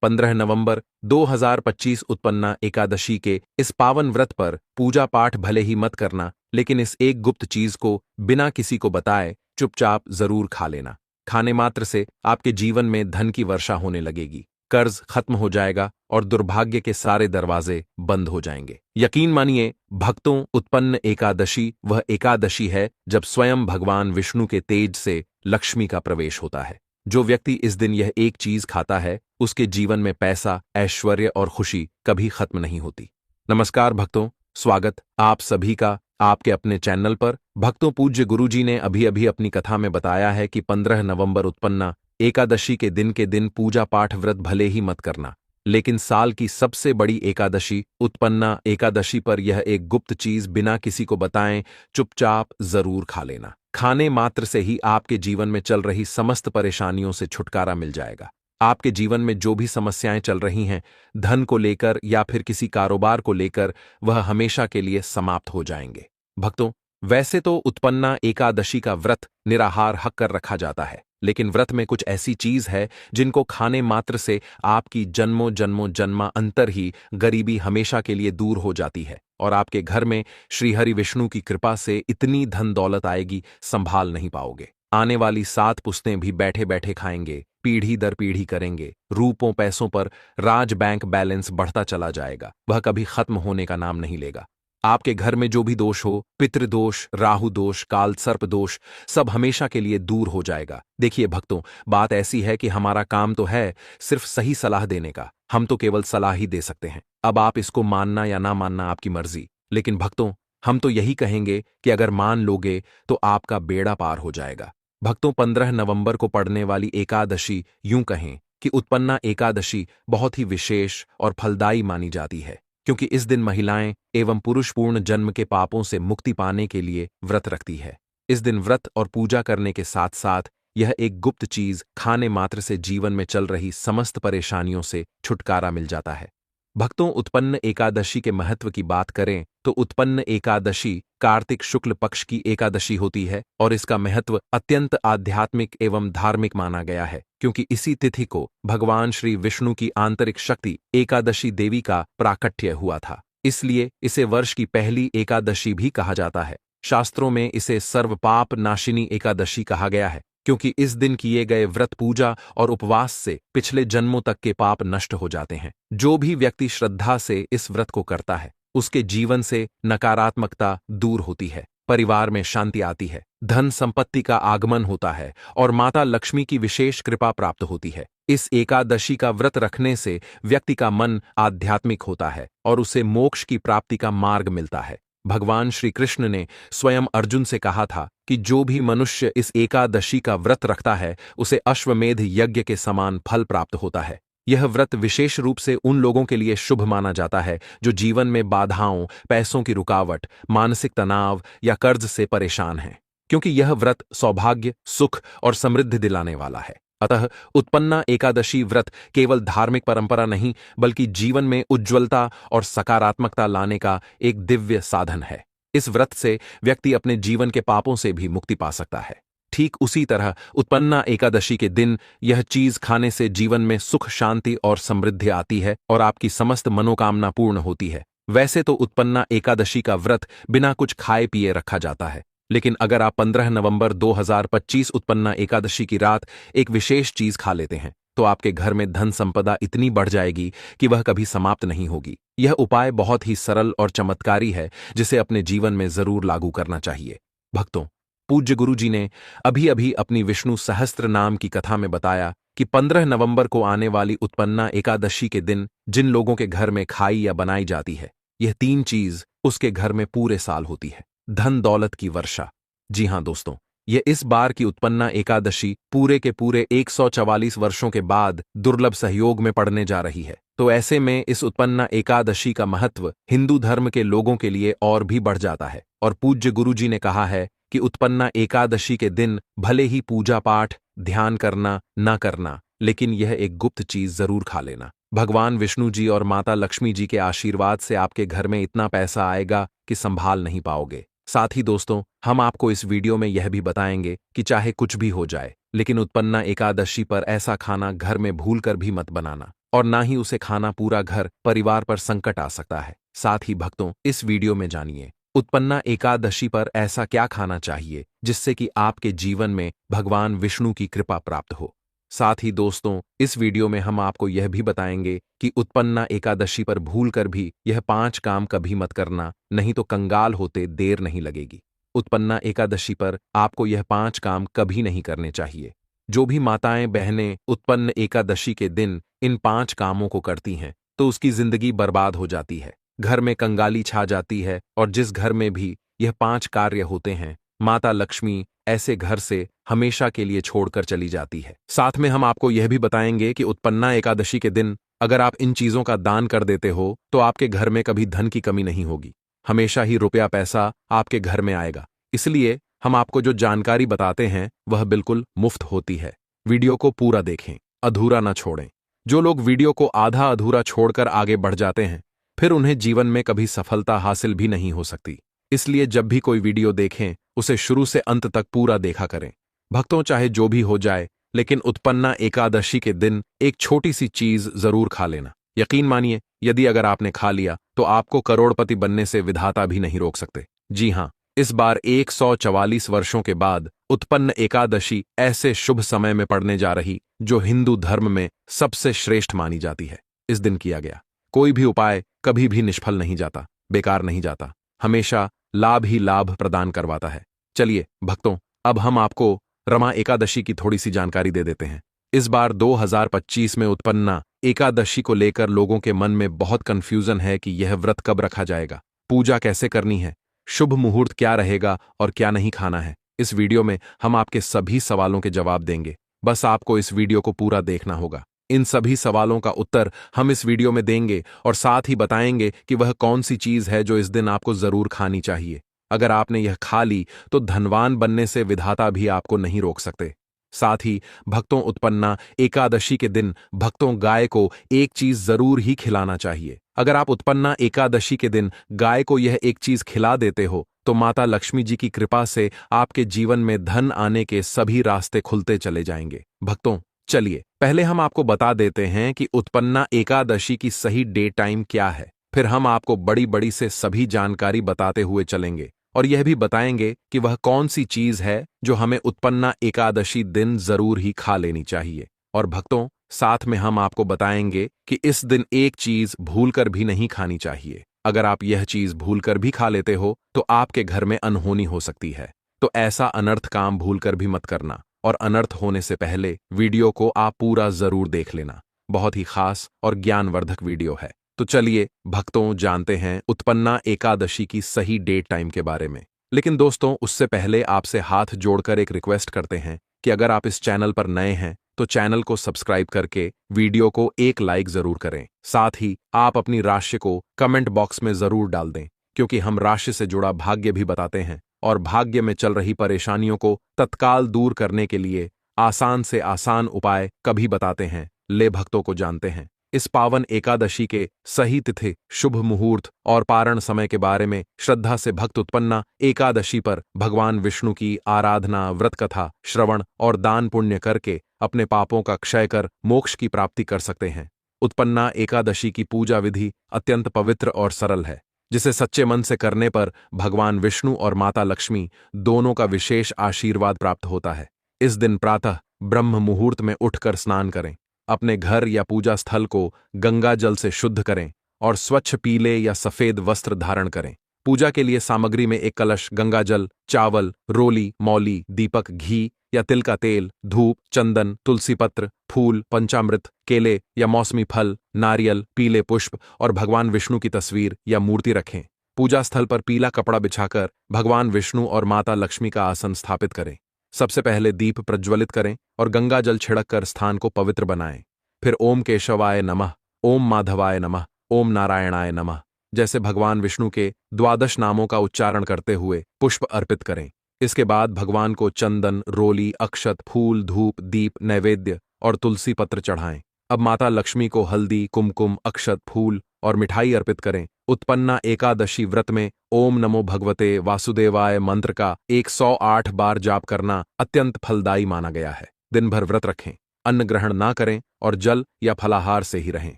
15 नवंबर 2025 उत्पन्ना एकादशी के इस पावन व्रत पर पूजा पाठ भले ही मत करना, लेकिन इस एक गुप्त चीज को बिना किसी को बताए चुपचाप जरूर खा लेना। खाने मात्र से आपके जीवन में धन की वर्षा होने लगेगी, कर्ज खत्म हो जाएगा और दुर्भाग्य के सारे दरवाजे बंद हो जाएंगे। यकीन मानिए भक्तों, उत्पन्न एकादशी वह एकादशी है जब स्वयं भगवान विष्णु के तेज से लक्ष्मी का प्रवेश होता है। जो व्यक्ति इस दिन यह एक चीज खाता है, उसके जीवन में पैसा, ऐश्वर्य और खुशी कभी खत्म नहीं होती। नमस्कार भक्तों, स्वागत आप सभी का आपके अपने चैनल पर। भक्तों, पूज्य गुरुजी ने अभी अभी अपनी कथा में बताया है कि 15 नवंबर उत्पन्ना एकादशी के दिन पूजा पाठ व्रत भले ही मत करना, लेकिन साल की सबसे बड़ी एकादशी उत्पन्ना एकादशी पर यह एक गुप्त चीज बिना किसी को बताएं चुपचाप जरूर खा लेना। खाने मात्र से ही आपके जीवन में चल रही समस्त परेशानियों से छुटकारा मिल जाएगा। आपके जीवन में जो भी समस्याएं चल रही हैं, धन को लेकर या फिर किसी कारोबार को लेकर, वह हमेशा के लिए समाप्त हो जाएंगे। भक्तों, वैसे तो उत्पन्ना एकादशी का व्रत निराहार हक कर रखा जाता है, लेकिन व्रत में कुछ ऐसी चीज है जिनको खाने मात्र से आपकी जन्मों जन्मों जन्मांतर ही गरीबी हमेशा के लिए दूर हो जाती है और आपके घर में श्रीहरि विष्णु की कृपा से इतनी धन दौलत आएगी, संभाल नहीं पाओगे। आने वाली 7 पुश्तें भी बैठे बैठे खाएंगे, पीढ़ी दर पीढ़ी करेंगे। रूपों पैसों पर राज बैंक बैलेंस बढ़ता चला जाएगा, वह कभी खत्म होने का नाम नहीं लेगा। आपके घर में जो भी दोष हो, पितृदोष, राहु दोष, काल सर्प दोष, सब हमेशा के लिए दूर हो जाएगा। देखिए भक्तों, बात ऐसी है कि हमारा काम तो है सिर्फ सही सलाह देने का, हम तो केवल सलाह ही दे सकते हैं। अब आप इसको मानना या ना मानना आपकी मर्जी, लेकिन भक्तों हम तो यही कहेंगे कि अगर मान लोगे तो आपका बेड़ा पार हो जाएगा। भक्तों, 15 नवंबर को पड़ने वाली एकादशी, यूं कहें कि उत्पन्ना एकादशी, बहुत ही विशेष और फलदायी मानी जाती है, क्योंकि इस दिन महिलाएं एवं पुरुष पूर्ण जन्म के पापों से मुक्ति पाने के लिए व्रत रखती है। इस दिन व्रत और पूजा करने के साथ साथ यह एक गुप्त चीज खाने मात्र से जीवन में चल रही समस्त परेशानियों से छुटकारा मिल जाता है। भक्तों, उत्पन्न एकादशी के महत्व की बात करें तो उत्पन्न एकादशी कार्तिक शुक्ल पक्ष की एकादशी होती है और इसका महत्व अत्यंत आध्यात्मिक एवं धार्मिक माना गया है, क्योंकि इसी तिथि को भगवान श्री विष्णु की आंतरिक शक्ति एकादशी देवी का प्राकट्य हुआ था। इसलिए इसे वर्ष की पहली एकादशी भी कहा जाता है। शास्त्रों में इसे सर्व पाप नाशिनी एकादशी कहा गया है, क्योंकि इस दिन किए गए व्रत, पूजा और उपवास से पिछले जन्मों तक के पाप नष्ट हो जाते हैं। जो भी व्यक्ति श्रद्धा से इस व्रत को करता है, उसके जीवन से नकारात्मकता दूर होती है, परिवार में शांति आती है, धन संपत्ति का आगमन होता है और माता लक्ष्मी की विशेष कृपा प्राप्त होती है। इस एकादशी का व्रत रखने से व्यक्ति का मन आध्यात्मिक होता है और उसे मोक्ष की प्राप्ति का मार्ग मिलता है। भगवान श्री कृष्ण ने स्वयं अर्जुन से कहा था कि जो भी मनुष्य इस एकादशी का व्रत रखता है, उसे अश्वमेध यज्ञ के समान फल प्राप्त होता है। यह व्रत विशेष रूप से उन लोगों के लिए शुभ माना जाता है जो जीवन में बाधाओं, पैसों की रुकावट, मानसिक तनाव या कर्ज से परेशान हैं, क्योंकि यह व्रत सौभाग्य, सुख और समृद्धि दिलाने वाला है। अतः उत्पन्ना एकादशी व्रत केवल धार्मिक परंपरा नहीं, बल्कि जीवन में उज्ज्वलता और सकारात्मकता लाने का एक दिव्य साधन है। इस व्रत से व्यक्ति अपने जीवन के पापों से भी मुक्ति पा सकता है। ठीक उसी तरह उत्पन्ना एकादशी के दिन यह चीज खाने से जीवन में सुख, शांति और समृद्धि आती है और आपकी समस्त मनोकामना पूर्ण होती है। वैसे तो उत्पन्ना एकादशी का व्रत बिना कुछ खाए पिए रखा जाता है, लेकिन अगर आप 15 नवंबर 2025 उत्पन्ना एकादशी की रात एक विशेष चीज खा लेते हैं, तो आपके घर में धन संपदा इतनी बढ़ जाएगी कि वह कभी समाप्त नहीं होगी। यह उपाय बहुत ही सरल और चमत्कारी है, जिसे अपने जीवन में जरूर लागू करना चाहिए। भक्तों, पूज्य गुरु जी ने अभी अभी अपनी विष्णु सहस्त्र नाम की कथा में बताया कि 15 नवंबर को आने वाली उत्पन्ना एकादशी के दिन जिन लोगों के घर में खाई या बनाई जाती है, यह 3 चीज उसके घर में पूरे साल होती है। धन दौलत की वर्षा। जी हां दोस्तों, यह इस बार की उत्पन्ना एकादशी पूरे के पूरे 144 वर्षों के बाद दुर्लभ सहयोग में पड़ने जा रही है। तो ऐसे में इस उत्पन्ना एकादशी का महत्व हिंदू धर्म के लोगों के लिए और भी बढ़ जाता है और पूज्य गुरु जी ने कहा है कि उत्पन्ना एकादशी के दिन भले ही पूजा पाठ, ध्यान करना ना करना, लेकिन यह एक गुप्त चीज जरूर खा लेना। भगवान विष्णु जी और माता लक्ष्मी जी के आशीर्वाद से आपके घर में इतना पैसा आएगा कि संभाल नहीं पाओगे। साथ ही दोस्तों, हम आपको इस वीडियो में यह भी बताएंगे कि चाहे कुछ भी हो जाए, लेकिन उत्पन्ना एकादशी पर ऐसा खाना घर में भूलकर भी मत बनाना। और ना ही उसे खाना पूरा घर परिवार पर संकट आ सकता है। साथ ही भक्तों, इस वीडियो में जानिए उत्पन्ना एकादशी पर ऐसा क्या खाना चाहिए जिससे कि आपके जीवन में भगवान विष्णु की कृपा प्राप्त हो। साथ ही दोस्तों, इस वीडियो में हम आपको यह भी बताएंगे कि उत्पन्ना एकादशी पर भूलकर भी यह 5 काम कभी मत करना, नहीं तो कंगाल होते देर नहीं लगेगी। उत्पन्ना एकादशी पर आपको यह 5 काम कभी नहीं करने चाहिए। जो भी माताएं बहनें उत्पन्न एकादशी के दिन इन 5 कामों को करती हैं तो उसकी जिंदगी बर्बाद हो जाती है, घर में कंगाली छा जाती है, और जिस घर में भी यह 5 कार्य होते हैं, माता लक्ष्मी ऐसे घर से हमेशा के लिए छोड़कर चली जाती है। साथ में हम आपको यह भी बताएंगे कि उत्पन्ना एकादशी के दिन अगर आप इन चीजों का दान कर देते हो तो आपके घर में कभी धन की कमी नहीं होगी, हमेशा ही रुपया पैसा आपके घर में आएगा। इसलिए हम आपको जो जानकारी बताते हैं वह बिल्कुल मुफ्त होती है। वीडियो को पूरा देखें, अधूरा ना छोड़ें। जो लोग वीडियो को आधा अधूरा छोड़कर आगे बढ़ जाते हैं फिर उन्हें जीवन में कभी सफलता हासिल भी नहीं हो सकती। इसलिए जब भी कोई वीडियो देखें उसे शुरू से अंत तक पूरा देखा करें। भक्तों, चाहे जो भी हो जाए लेकिन उत्पन्ना एकादशी के दिन एक छोटी सी चीज जरूर खा लेना। यकीन मानिए, यदि अगर आपने खा लिया तो आपको करोड़पति बनने से विधाता भी नहीं रोक सकते। जी हां, इस बार 144 वर्षों के बाद उत्पन्न एकादशी ऐसे शुभ समय में पड़ने जा रही जो हिंदू धर्म में सबसे श्रेष्ठ मानी जाती है। इस दिन किया गया कोई भी उपाय कभी भी निष्फल नहीं जाता, बेकार नहीं जाता, हमेशा लाभ ही लाभ प्रदान करवाता है। चलिए भक्तों, अब हम आपको रमा एकादशी की थोड़ी सी जानकारी दे देते हैं। इस बार 2025 में उत्पन्ना एकादशी को लेकर लोगों के मन में बहुत कंफ्यूजन है कि यह व्रत कब रखा जाएगा, पूजा कैसे करनी है, शुभ मुहूर्त क्या रहेगा और क्या नहीं खाना है। इस वीडियो में हम आपके सभी सवालों के जवाब देंगे, बस आपको इस वीडियो को पूरा देखना होगा। इन सभी सवालों का उत्तर हम इस वीडियो में देंगे और साथ ही बताएंगे कि वह कौन सी चीज है जो इस दिन आपको जरूर खानी चाहिए। अगर आपने यह खा ली तो धनवान बनने से विधाता भी आपको नहीं रोक सकते। साथ ही भक्तों, उत्पन्ना एकादशी के दिन भक्तों गाय को एक चीज जरूर ही खिलाना चाहिए। अगर आप उत्पन्ना एकादशी के दिन गाय को यह एक चीज खिला देते हो तो माता लक्ष्मी जी की कृपा से आपके जीवन में धन आने के सभी रास्ते खुलते चले जाएंगे। भक्तों, चलिए पहले हम आपको बता देते हैं कि उत्पन्ना एकादशी की सही डे टाइम क्या है, फिर हम आपको बड़ी बड़ी से सभी जानकारी बताते हुए चलेंगे और यह भी बताएंगे कि वह कौन सी चीज है जो हमें उत्पन्ना एकादशी दिन जरूर ही खा लेनी चाहिए। और भक्तों, साथ में हम आपको बताएंगे कि इस दिन एक चीज भूलकर भी नहीं खानी चाहिए। अगर आप यह चीज भूलकर भी खा लेते हो तो आपके घर में अनहोनी हो सकती है, तो ऐसा अनर्थ काम भूलकर भी मत करना। और अनर्थ होने से पहले वीडियो को आप पूरा जरूर देख लेना, बहुत ही खास और ज्ञानवर्धक वीडियो है। तो चलिए भक्तों, जानते हैं उत्पन्ना एकादशी की सही डेट टाइम के बारे में। लेकिन दोस्तों, उससे पहले आपसे हाथ जोड़कर एक रिक्वेस्ट करते हैं कि अगर आप इस चैनल पर नए हैं तो चैनल को सब्सक्राइब करके वीडियो को एक लाइक जरूर करें। साथ ही आप अपनी राशि को कमेंट बॉक्स में जरूर डाल दें, क्योंकि हम राशि से जुड़ा भाग्य भी बताते हैं और भाग्य में चल रही परेशानियों को तत्काल दूर करने के लिए आसान से आसान उपाय कभी बताते हैं। ले भक्तों को जानते हैं इस पावन एकादशी के सही तिथि, शुभ मुहूर्त और पारण समय के बारे में। श्रद्धा से भक्त उत्पन्ना एकादशी पर भगवान विष्णु की आराधना, व्रत कथा, श्रवण और दान पुण्य करके अपने पापों का क्षय कर मोक्ष की प्राप्ति कर सकते हैं। उत्पन्ना एकादशी की पूजा विधि अत्यंत पवित्र और सरल है, जिसे सच्चे मन से करने पर भगवान विष्णु और माता लक्ष्मी दोनों का विशेष आशीर्वाद प्राप्त होता है। इस दिन प्रातः ब्रह्म मुहूर्त में उठकर स्नान करें, अपने घर या पूजा स्थल को गंगा जल से शुद्ध करें और स्वच्छ पीले या सफेद वस्त्र धारण करें। पूजा के लिए सामग्री में एक कलश, गंगा जल, चावल, रोली, मौली, दीपक, घी या तिल का तेल, धूप, चंदन, तुलसी पत्र, फूल, पंचामृत, केले या मौसमी फल, नारियल, पीले पुष्प और भगवान विष्णु की तस्वीर या मूर्ति रखें। पूजा स्थल पर पीला कपड़ा बिछाकर भगवान विष्णु और माता लक्ष्मी का आसन स्थापित करें। सबसे पहले दीप प्रज्वलित करें और गंगा जल छिड़क कर स्थान को पवित्र बनाएं। फिर ओम केशवाय नमः, ओम माधवाय नमः, ओम नारायणाय नमः जैसे भगवान विष्णु के 12 नामों का उच्चारण करते हुए पुष्प अर्पित करें। इसके बाद भगवान को चंदन, रोली, अक्षत, फूल, धूप, दीप, नैवेद्य और तुलसी पत्र चढ़ाएं। अब माता लक्ष्मी को हल्दी, कुमकुम, अक्षत, फूल और मिठाई अर्पित करें। उत्पन्ना एकादशी व्रत में ओम नमो भगवते वासुदेवाय मंत्र का 108 बार जाप करना अत्यंत फलदायी माना गया है। दिन भर व्रत रखें, अन्न ग्रहण ना करें और जल या फलाहार से ही रहें।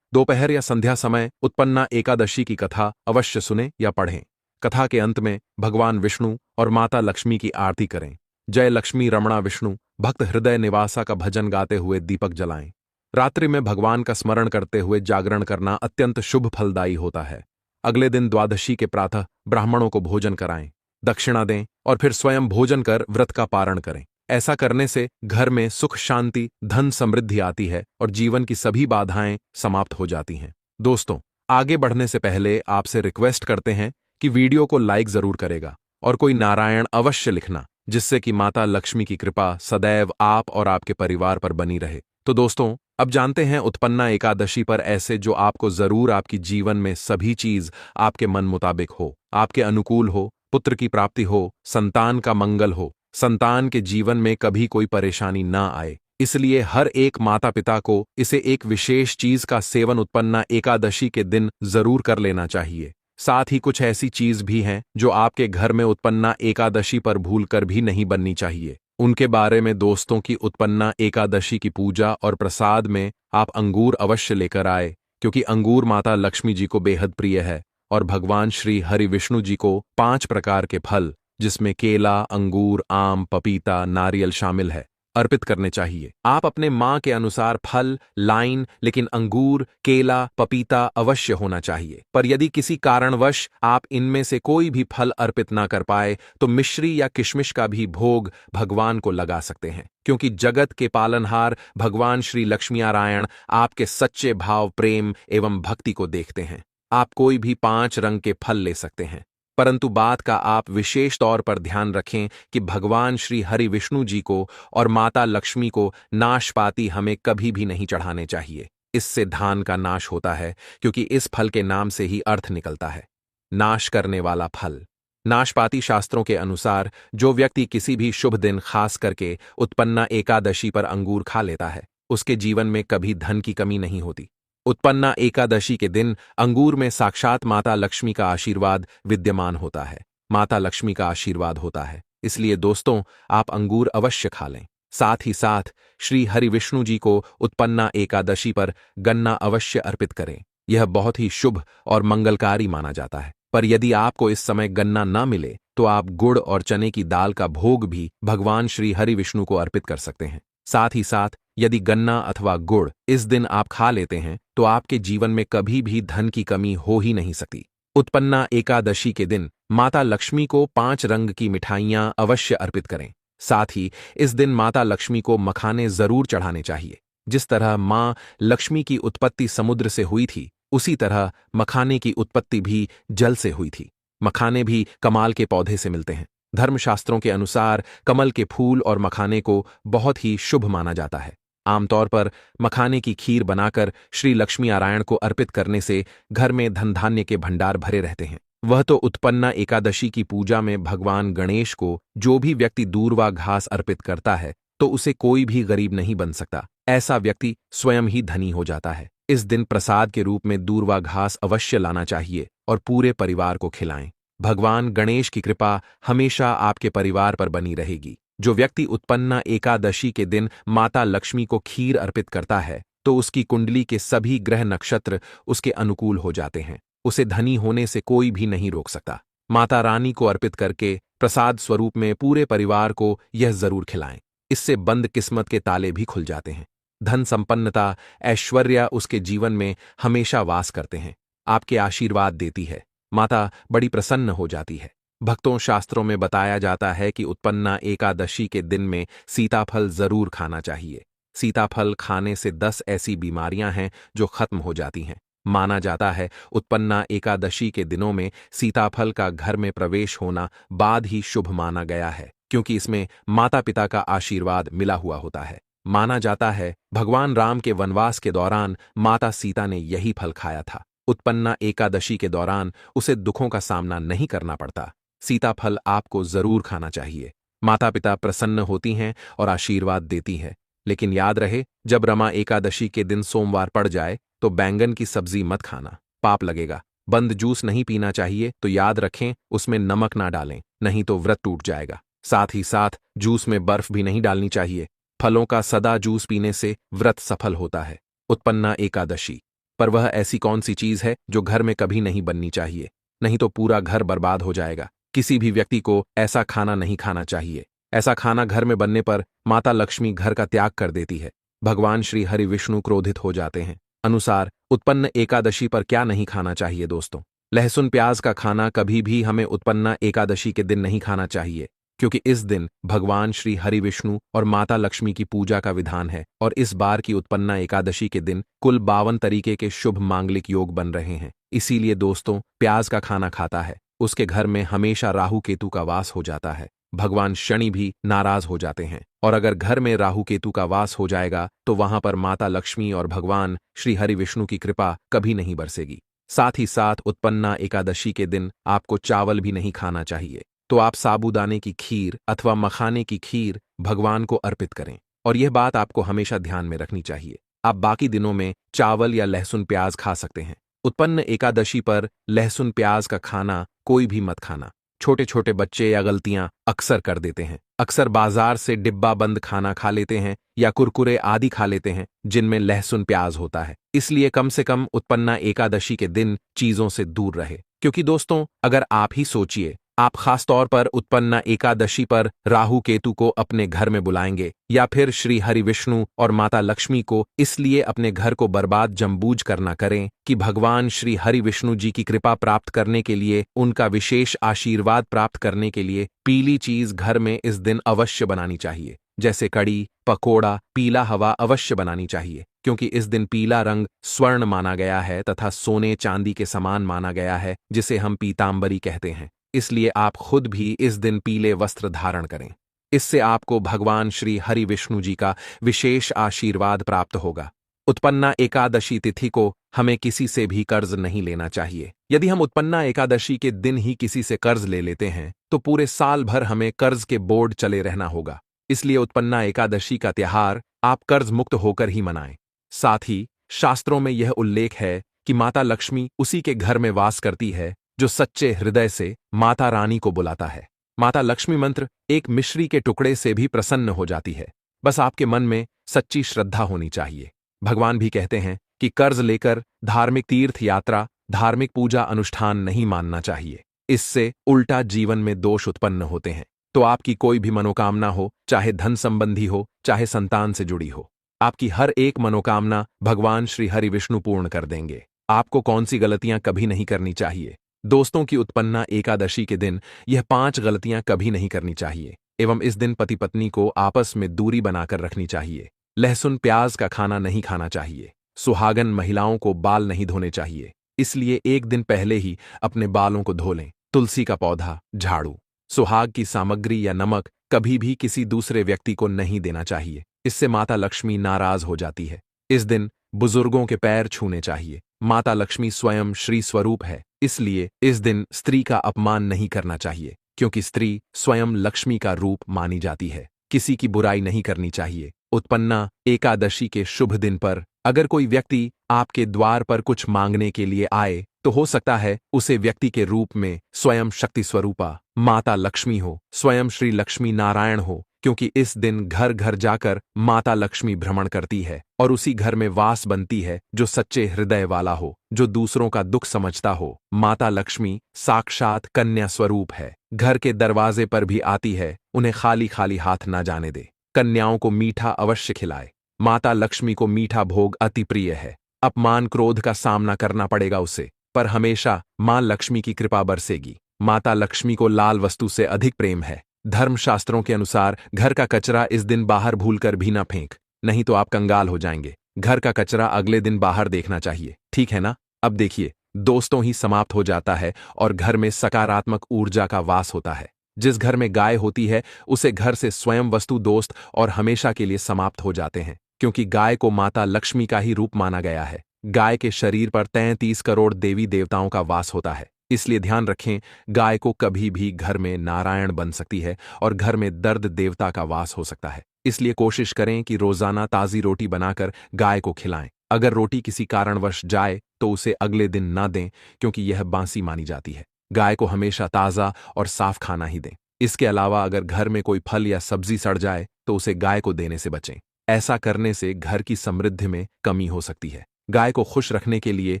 दोपहर या संध्या समय उत्पन्ना एकादशी की कथा अवश्य सुनें या पढ़ें। कथा के अंत में भगवान विष्णु और माता लक्ष्मी की आरती करें। जय लक्ष्मी रमणा विष्णु भक्त हृदय निवासा का भजन गाते हुए दीपक जलाएं। रात्रि में भगवान का स्मरण करते हुए जागरण करना अत्यंत शुभ फलदायी होता है। अगले दिन द्वादशी के प्रातः ब्राह्मणों को भोजन कराएं, दक्षिणा दें और फिर स्वयं भोजन कर व्रत का पारण करें। ऐसा करने से घर में सुख शांति धन समृद्धि आती है और जीवन की सभी बाधाएं समाप्त हो जाती हैं। दोस्तों, आगे बढ़ने से पहले आपसे रिक्वेस्ट करते हैं कि वीडियो को लाइक जरूर करेगा और कोई नारायण अवश्य लिखना, जिससे कि माता लक्ष्मी की कृपा सदैव आप और आपके परिवार पर बनी रहे। तो दोस्तों, अब जानते हैं उत्पन्ना एकादशी पर ऐसे जो आपको जरूर आपकी जीवन में सभी चीज आपके मन मुताबिक हो, आपके अनुकूल हो, पुत्र की प्राप्ति हो, संतान का मंगल हो, संतान के जीवन में कभी कोई परेशानी ना आए। इसलिए हर एक माता पिता को इसे एक विशेष चीज का सेवन उत्पन्ना एकादशी के दिन जरूर कर लेना चाहिए। साथ ही कुछ ऐसी चीज भी हैं जो आपके घर में उत्पन्ना एकादशी पर भूलकर भी नहीं बननी चाहिए। उनके बारे में दोस्तों की उत्पन्ना एकादशी की पूजा और प्रसाद में आप अंगूर अवश्य लेकर आए, क्योंकि अंगूर माता लक्ष्मी जी को बेहद प्रिय है और भगवान श्री हरि विष्णु जी को 5 प्रकार के फल, जिसमें केला, अंगूर, आम, पपीता, नारियल शामिल है, अर्पित करने चाहिए। आप अपने मां के अनुसार फल लाइन, लेकिन अंगूर, केला, पपीता अवश्य होना चाहिए। पर यदि किसी कारणवश आप इनमें से कोई भी फल अर्पित ना कर पाए तो मिश्री या किशमिश का भी भोग भगवान को लगा सकते हैं, क्योंकि जगत के पालनहार भगवान श्री लक्ष्मीनारायण आपके सच्चे भाव, प्रेम एवं भक्ति को देखते हैं। आप कोई भी 5 रंग के फल ले सकते हैं, परंतु बात का आप विशेष तौर पर ध्यान रखें कि भगवान श्री हरि विष्णु जी को और माता लक्ष्मी को नाशपाती हमें कभी भी नहीं चढ़ाने चाहिए। इससे धान का नाश होता है, क्योंकि इस फल के नाम से ही अर्थ निकलता है, नाश करने वाला फल। नाशपाती शास्त्रों के अनुसार जो व्यक्ति किसी भी शुभ दिन खास करके उत्पन्ना एकादशी पर अंगूर खा लेता है, उसके जीवन में कभी धन की कमी नहीं होती। उत्पन्ना एकादशी के दिन अंगूर में साक्षात माता लक्ष्मी का आशीर्वाद विद्यमान होता है, माता लक्ष्मी का आशीर्वाद होता है। इसलिए दोस्तों, आप अंगूर अवश्य खा लें। साथ ही साथ श्री हरि विष्णु जी को उत्पन्ना एकादशी पर गन्ना अवश्य अर्पित करें। यह बहुत ही शुभ और मंगलकारी माना जाता है। पर यदि आपको इस समय गन्ना ना मिले तो आप गुड़ और चने की दाल का भोग भी भगवान श्री हरि विष्णु को अर्पित कर सकते हैं। साथ ही साथ यदि गन्ना अथवा गुड़ इस दिन आप खा लेते हैं तो आपके जीवन में कभी भी धन की कमी हो ही नहीं सकती। उत्पन्ना एकादशी के दिन माता लक्ष्मी को 5 रंग की मिठाइयां अवश्य अर्पित करें। साथ ही इस दिन माता लक्ष्मी को मखाने जरूर चढ़ाने चाहिए। जिस तरह मां लक्ष्मी की उत्पत्ति समुद्र से हुई थी, उसी तरह मखाने की उत्पत्ति भी जल से हुई थी। मखाने भी कमाल के पौधे से मिलते हैं। धर्मशास्त्रों के अनुसार कमल के फूल और मखाने को बहुत ही शुभ माना जाता है। आमतौर पर मखाने की खीर बनाकर श्री लक्ष्मीनारायण को अर्पित करने से घर में धन धान्य के भंडार भरे रहते हैं। वह तो उत्पन्ना एकादशी की पूजा में भगवान गणेश को जो भी व्यक्ति दूर्वा घास अर्पित करता है, तो उसे कोई भी गरीब नहीं बन सकता। ऐसा व्यक्ति स्वयं ही धनी हो जाता है। इस दिन प्रसाद के रूप में दूर्वा घास अवश्य लाना चाहिए और पूरे परिवार को खिलाएं। भगवान गणेश की कृपा हमेशा आपके परिवार पर बनी रहेगी। जो व्यक्ति उत्पन्ना एकादशी के दिन माता लक्ष्मी को खीर अर्पित करता है, तो उसकी कुंडली के सभी ग्रह नक्षत्र उसके अनुकूल हो जाते हैं। उसे धनी होने से कोई भी नहीं रोक सकता। माता रानी को अर्पित करके प्रसाद स्वरूप में पूरे परिवार को यह जरूर खिलाएं। इससे बंद किस्मत के ताले भी खुल जाते हैं। धन संपन्नता, ऐश्वर्य उसके जीवन में हमेशा वास करते हैं। आपके आशीर्वाद देती है। माता बड़ी प्रसन्न हो जाती है। भक्तों, शास्त्रों में बताया जाता है कि उत्पन्ना एकादशी के दिन में सीताफल जरूर खाना चाहिए। सीताफल खाने से 10 ऐसी बीमारियां हैं जो खत्म हो जाती हैं। माना जाता है उत्पन्ना एकादशी के दिनों में सीताफल का घर में प्रवेश होना बाद ही शुभ माना गया है, क्योंकि इसमें माता पिता का आशीर्वाद मिला हुआ होता है। माना जाता है भगवान राम के वनवास के दौरान माता सीता ने यही फल खाया था। उत्पन्ना एकादशी के दौरान उसे दुखों का सामना नहीं करना पड़ता। सीताफल आपको जरूर खाना चाहिए। माता पिता प्रसन्न होती हैं और आशीर्वाद देती है। लेकिन याद रहे, जब रमा एकादशी के दिन सोमवार पड़ जाए तो बैंगन की सब्जी मत खाना, पाप लगेगा। बंद जूस नहीं पीना चाहिए, तो याद रखें उसमें नमक ना डालें, नहीं तो व्रत टूट जाएगा। साथ ही साथ जूस में बर्फ भी नहीं डालनी चाहिए। फलों का सदा जूस पीने से व्रत सफल होता है। उत्पन्ना एकादशी पर वह ऐसी कौन सी चीज है जो घर में कभी नहीं बननी चाहिए, नहीं तो पूरा घर बर्बाद हो जाएगा। किसी भी व्यक्ति को ऐसा खाना नहीं खाना चाहिए। ऐसा खाना घर में बनने पर माता लक्ष्मी घर का त्याग कर देती है। भगवान श्री हरि विष्णु क्रोधित हो जाते हैं। अनुसार उत्पन्न एकादशी पर क्या नहीं खाना चाहिए दोस्तों? लहसुन प्याज का खाना कभी भी हमें उत्पन्ना एकादशी के दिन नहीं खाना चाहिए, क्योंकि इस दिन भगवान श्री हरि विष्णु और माता लक्ष्मी की पूजा का विधान है और इस बार की उत्पन्ना एकादशी के दिन कुल 52 तरीके के शुभ मांगलिक योग बन रहे हैं। इसीलिए दोस्तों, प्याज का खाना खाता है उसके घर में हमेशा राहु केतु का वास हो जाता है। भगवान शनि भी नाराज हो जाते हैं और अगर घर में राहु केतु का वास हो जाएगा तो वहां पर माता लक्ष्मी और भगवान श्री हरि विष्णु की कृपा कभी नहीं बरसेगी। साथ ही साथ उत्पन्ना एकादशी के दिन आपको चावल भी नहीं खाना चाहिए। तो आप साबूदाने की खीर अथवा मखाने की खीर भगवान को अर्पित करें और यह बात आपको हमेशा ध्यान में रखनी चाहिए। आप बाकी दिनों में चावल या लहसुन प्याज खा सकते हैं। उत्पन्न एकादशी पर लहसुन प्याज का खाना कोई भी मत खाना। छोटे छोटे बच्चे या गलतियां अक्सर कर देते हैं। अक्सर बाजार से डिब्बा बंद खाना खा लेते हैं या कुरकुरे आदि खा लेते हैं जिनमें लहसुन प्याज होता है। इसलिए कम से कम उत्पन्ना एकादशी के दिन चीजों से दूर रहे। क्योंकि दोस्तों, अगर आप ही सोचिए, आप खास तौर पर उत्पन्ना एकादशी पर राहु केतु को अपने घर में बुलाएंगे या फिर श्री हरि विष्णु और माता लक्ष्मी को इसलिए अपने घर को बर्बाद जमबूझ करना करें कि भगवान श्री हरि विष्णु जी की कृपा प्राप्त करने के लिए, उनका विशेष आशीर्वाद प्राप्त करने के लिए पीली चीज घर में इस दिन अवश्य बनानी चाहिए। जैसे कड़ी, पकोड़ा, पीला हवा अवश्य बनानी चाहिए, क्योंकि इस दिन पीला रंग स्वर्ण माना गया है तथा सोने चांदी के समान माना गया है, जिसे हम पीतांबरी कहते हैं। इसलिए आप खुद भी इस दिन पीले वस्त्र धारण करें। इससे आपको भगवान श्री हरि विष्णु जी का विशेष आशीर्वाद प्राप्त होगा। उत्पन्ना एकादशी तिथि को हमें किसी से भी कर्ज नहीं लेना चाहिए। यदि हम उत्पन्ना एकादशी के दिन ही किसी से कर्ज ले लेते हैं तो पूरे साल भर हमें कर्ज के बोझ चले रहना होगा। इसलिए उत्पन्ना एकादशी का त्योहार आप कर्ज मुक्त होकर ही मनाएं। साथ ही शास्त्रों में यह उल्लेख है कि माता लक्ष्मी उसी के घर में वास करती है जो सच्चे हृदय से माता रानी को बुलाता है। माता लक्ष्मी मंत्र एक मिश्री के टुकड़े से भी प्रसन्न हो जाती है। बस आपके मन में सच्ची श्रद्धा होनी चाहिए। भगवान भी कहते हैं कि कर्ज लेकर धार्मिक तीर्थ यात्रा, धार्मिक पूजा अनुष्ठान नहीं मानना चाहिए। इससे उल्टा जीवन में दोष उत्पन्न होते हैं। तो आपकी कोई भी मनोकामना हो, चाहे धन संबंधी हो, चाहे संतान से जुड़ी हो, आपकी हर एक मनोकामना भगवान श्री हरि विष्णु पूर्ण कर देंगे। आपको कौन सी गलतियां कभी नहीं करनी चाहिए? दोस्तों की उत्पन्ना एकादशी के दिन यह 5 गलतियां कभी नहीं करनी चाहिए एवं इस दिन पति पत्नी को आपस में दूरी बनाकर रखनी चाहिए। लहसुन प्याज का खाना नहीं खाना चाहिए। सुहागन महिलाओं को बाल नहीं धोने चाहिए, इसलिए एक दिन पहले ही अपने बालों को धो लें। तुलसी का पौधा, झाड़ू, सुहाग की सामग्री या नमक कभी भी किसी दूसरे व्यक्ति को नहीं देना चाहिए। इससे माता लक्ष्मी नाराज हो जाती है। इस दिन बुजुर्गों के पैर छूने चाहिए। माता लक्ष्मी स्वयं श्री स्वरूप है, इसलिए इस दिन स्त्री का अपमान नहीं करना चाहिए, क्योंकि स्त्री स्वयं लक्ष्मी का रूप मानी जाती है। किसी की बुराई नहीं करनी चाहिए। उत्पन्ना एकादशी के शुभ दिन पर अगर कोई व्यक्ति आपके द्वार पर कुछ मांगने के लिए आए तो हो सकता है उसे व्यक्ति के रूप में स्वयं शक्ति स्वरूपा माता लक्ष्मी हो, स्वयं श्री लक्ष्मी नारायण हो, क्योंकि इस दिन घर घर जाकर माता लक्ष्मी भ्रमण करती है और उसी घर में वास बनती है जो सच्चे हृदय वाला हो, जो दूसरों का दुख समझता हो। माता लक्ष्मी साक्षात कन्या स्वरूप है, घर के दरवाजे पर भी आती है। उन्हें खाली खाली हाथ ना जाने दे। कन्याओं को मीठा अवश्य खिलाए। माता लक्ष्मी को मीठा भोग अति प्रिय है। अपमान क्रोध का सामना करना पड़ेगा उसे, पर हमेशा मां लक्ष्मी की कृपा बरसेगी। माता लक्ष्मी को लाल वस्तु से अधिक प्रेम है। धर्मशास्त्रों के अनुसार घर का कचरा इस दिन बाहर भूलकर भी ना फेंक, नहीं तो आप कंगाल हो जाएंगे। घर का कचरा अगले दिन बाहर देखना चाहिए, ठीक है ना? अब देखिए, दोस्तों ही समाप्त हो जाता है और घर में सकारात्मक ऊर्जा का वास होता है। जिस घर में गाय होती है उसे घर से स्वयं वस्तु दोस्त और हमेशा के लिए समाप्त हो जाते हैं, क्योंकि गाय को माता लक्ष्मी का ही रूप माना गया है। गाय के शरीर पर 33 करोड़ देवी देवताओं का वास होता है। इसलिए ध्यान रखें, गाय को कभी भी घर में नारायण बन सकती है और घर में दर्द देवता का वास हो सकता है। इसलिए कोशिश करें कि रोजाना ताजी रोटी बनाकर गाय को खिलाएं। अगर रोटी किसी कारणवश जाए तो उसे अगले दिन ना दें, क्योंकि यह बासी मानी जाती है। गाय को हमेशा ताज़ा और साफ खाना ही दें। इसके अलावा अगर घर में कोई फल या सब्जी सड़ जाए तो उसे गाय को देने से बचें। ऐसा करने से घर की समृद्धि में कमी हो सकती है। गाय को खुश रखने के लिए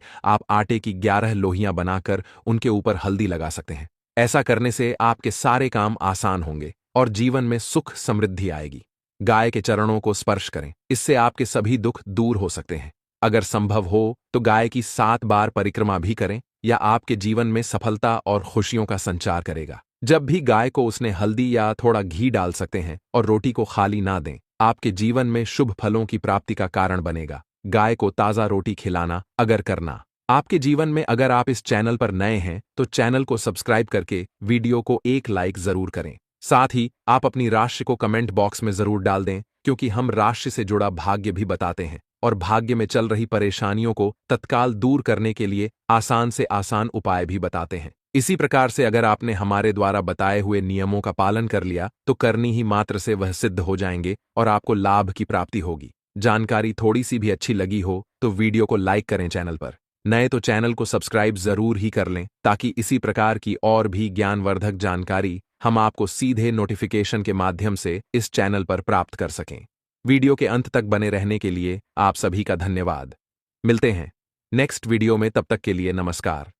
आप आटे की 11 लोहियां बनाकर उनके ऊपर हल्दी लगा सकते हैं। ऐसा करने से आपके सारे काम आसान होंगे और जीवन में सुख समृद्धि आएगी। गाय के चरणों को स्पर्श करें, इससे आपके सभी दुख दूर हो सकते हैं। अगर संभव हो तो गाय की 7 बार परिक्रमा भी करें, या आपके जीवन में सफलता और खुशियों का संचार करेगा। जब भी गाय को उसने हल्दी या थोड़ा घी डाल सकते हैं और रोटी को खाली ना दें, आपके जीवन में शुभ फलों की प्राप्ति का कारण बनेगा। गाय को ताज़ा रोटी खिलाना अगर करना आपके जीवन में। अगर आप इस चैनल पर नए हैं तो चैनल को सब्सक्राइब करके वीडियो को एक लाइक जरूर करें। साथ ही आप अपनी राशि को कमेंट बॉक्स में जरूर डाल दें, क्योंकि हम राशि से जुड़ा भाग्य भी बताते हैं और भाग्य में चल रही परेशानियों को तत्काल दूर करने के लिए आसान से आसान उपाय भी बताते हैं। इसी प्रकार से अगर आपने हमारे द्वारा बताए हुए नियमों का पालन कर लिया तो करनी ही मात्र से वह सिद्ध हो जाएंगे और आपको लाभ की प्राप्ति होगी। जानकारी थोड़ी सी भी अच्छी लगी हो तो वीडियो को लाइक करें। चैनल पर नए तो चैनल को सब्सक्राइब जरूर ही कर लें, ताकि इसी प्रकार की और भी ज्ञानवर्धक जानकारी हम आपको सीधे नोटिफिकेशन के माध्यम से इस चैनल पर प्राप्त कर सकें। वीडियो के अंत तक बने रहने के लिए आप सभी का धन्यवाद। मिलते हैं नेक्स्ट वीडियो में, तब तक के लिए नमस्कार।